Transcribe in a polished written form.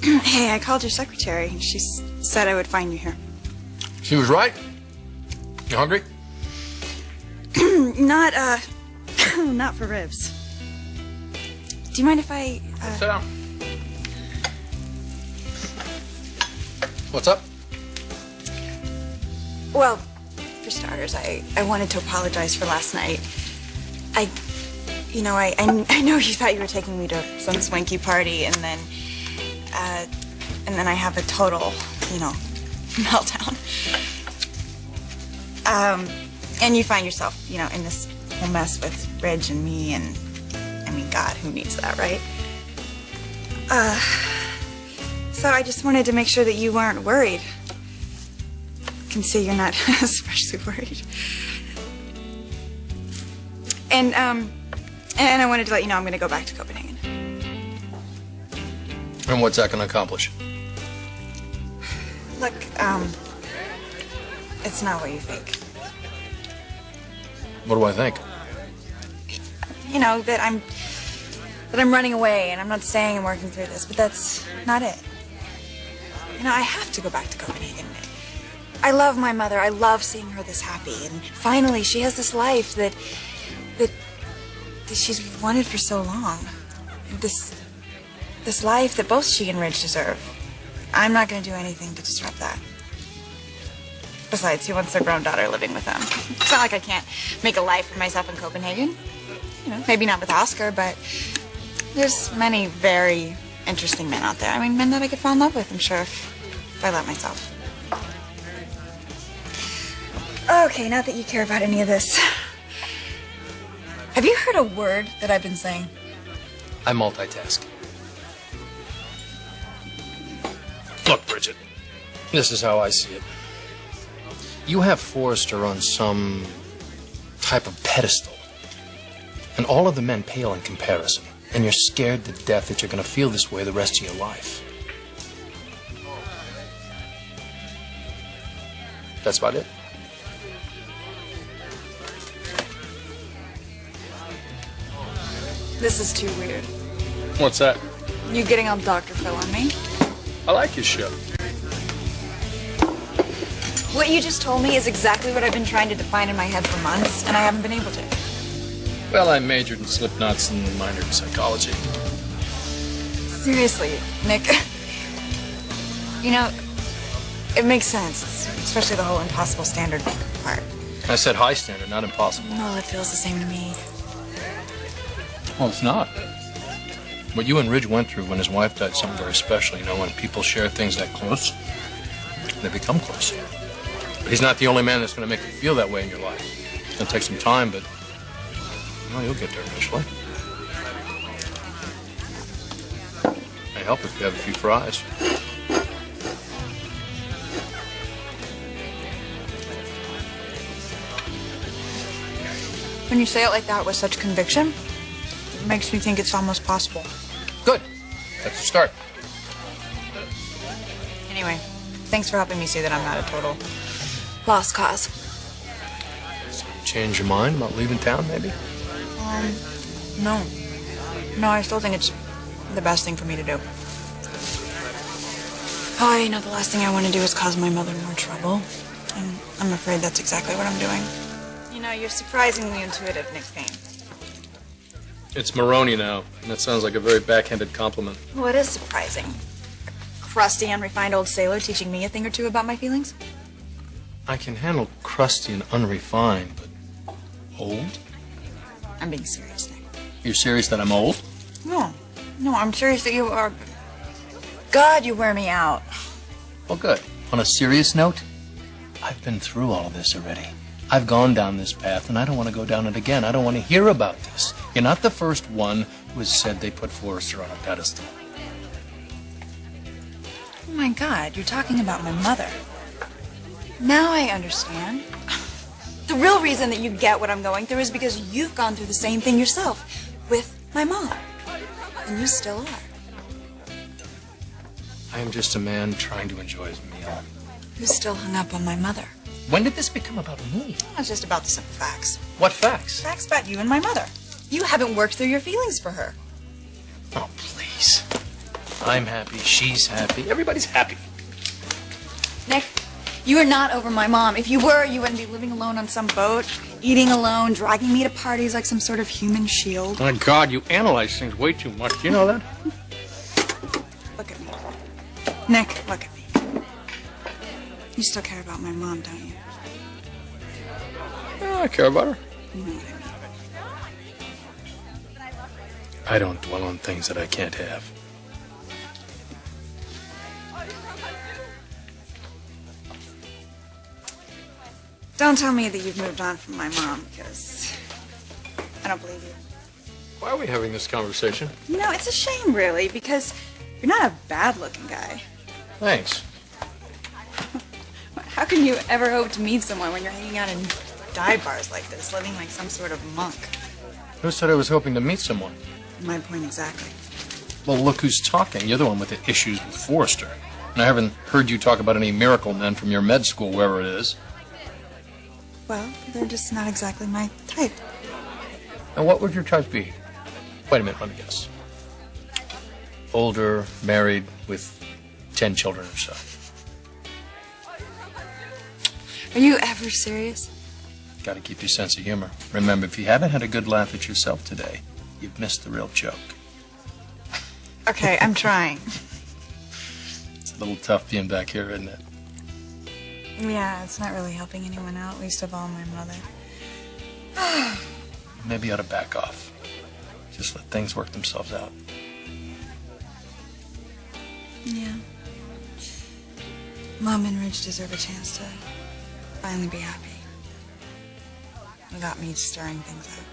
Hey, I called your secretary, and she said I would find you here. She was right. You hungry? Not for ribs. Do you mind if I, Sit down. What's up? Well, for starters, I wanted to apologize for last night. I know you thought you were taking me to some swanky party, and then I have a total, meltdown. And you find yourself, in this whole mess with Ridge and me, and, God, who needs that, right? So I just wanted to make sure that you weren't worried. I can see you're not especially worried. And I wanted to let you know I'm going to go back to Copenhagen. And what's that going to accomplish? Look, it's not what you think. What do I think? That I'm running away and I'm not staying and working through this, but that's not it. I have to go back to Copenhagen. I love my mother. I love seeing her this happy, and finally she has this life that she's wanted for so long. This life that both she and Ridge deserve. I'm not going to do anything to disrupt that. Besides, he wants their grown daughter living with them. It's not like I can't make a life for myself in Copenhagen. Maybe not with Oscar, but there's many very interesting men out there. Men that I could fall in love with, I'm sure, if I let myself. Okay, not that you care about any of this. Have you heard a word that I've been saying? I multitask. Look, Bridget, this is how I see it. You have Forrester on some type of pedestal, and all of the men pale in comparison, and you're scared to death that you're going to feel this way the rest of your life. That's about it. This is too weird. What's that? You getting all Dr. Phil on me? I like his show. What you just told me is exactly what I've been trying to define in my head for months, and I haven't been able to. Well, I majored in slip knots and minored in psychology. Seriously, Nick. It makes sense, especially the whole impossible standard part. I said high standard, not impossible. No, it feels the same to me. Well, it's not. What you and Ridge went through when his wife died, something very special. When people share things that close, they become close. But he's not the only man that's going to make you feel that way in your life. It's going to take some time, but you'll get there eventually. May help if you have a few fries. When you say it like that with such conviction, it makes me think it's almost possible. Good. That's a start. Anyway, thanks for helping me see that I'm not a total lost cause. So you changed your mind about leaving town, maybe? No. No, I still think it's the best thing for me to do. Oh, the last thing I want to do is cause my mother more trouble. And I'm afraid that's exactly what I'm doing. You're surprisingly intuitive, Nick Payne. It's Maroney now, and that sounds like a very backhanded compliment. Well, it is surprising. A crusty, unrefined old sailor teaching me a thing or two about my feelings. I can handle crusty and unrefined, but old? I'm being serious, Nick. You're serious that I'm old? No, I'm serious that you are... God, you wear me out. Well, good. On a serious note, I've been through all of this already. I've gone down this path, and I don't want to go down it again. I don't want to hear about this. You're not the first one who has said they put Forrester on a pedestal. Oh, my God, you're talking about my mother. Now I understand. The real reason that you get what I'm going through is because you've gone through the same thing yourself with my mom. And you still are. I am just a man trying to enjoy his meal. Who's still hung up on my mother. When did this become about me? It's just about the simple facts. What facts? Facts about you and my mother. You haven't worked through your feelings for her. Oh, please. I'm happy. She's happy. Everybody's happy. Nick, you are not over my mom. If you were, you wouldn't be living alone on some boat, eating alone, dragging me to parties like some sort of human shield. My God, you analyze things way too much. Do you know that? Look at me. Nick, look at me. You still care about my mom, don't you? Yeah, I care about her. You know what I mean. I don't dwell on things that I can't have. Don't tell me that you've moved on from my mom, because I don't believe you. Why are we having this conversation? You know, it's a shame, really, because you're not a bad-looking guy. Thanks. How can you ever hope to meet someone when you're hanging out in dive bars like this, living like some sort of monk? Who said I was hoping to meet someone? My point exactly. Well, look who's talking. You're the one with the issues with Forrester. And I haven't heard you talk about any miracle men from your med school, wherever it is. Well, they're just not exactly my type. And what would your type be? Wait a minute, let me guess. Older, married, with 10 children or so. Are you ever serious? Got to keep your sense of humor. Remember, if you haven't had a good laugh at yourself today, you've missed the real joke. Okay, I'm trying. It's a little tough being back here, isn't it? Yeah, it's not really helping anyone out, least of all my mother. Maybe you ought to back off. Just let things work themselves out. Yeah. Mom and Ridge deserve a chance to finally be happy. Without me stirring things up.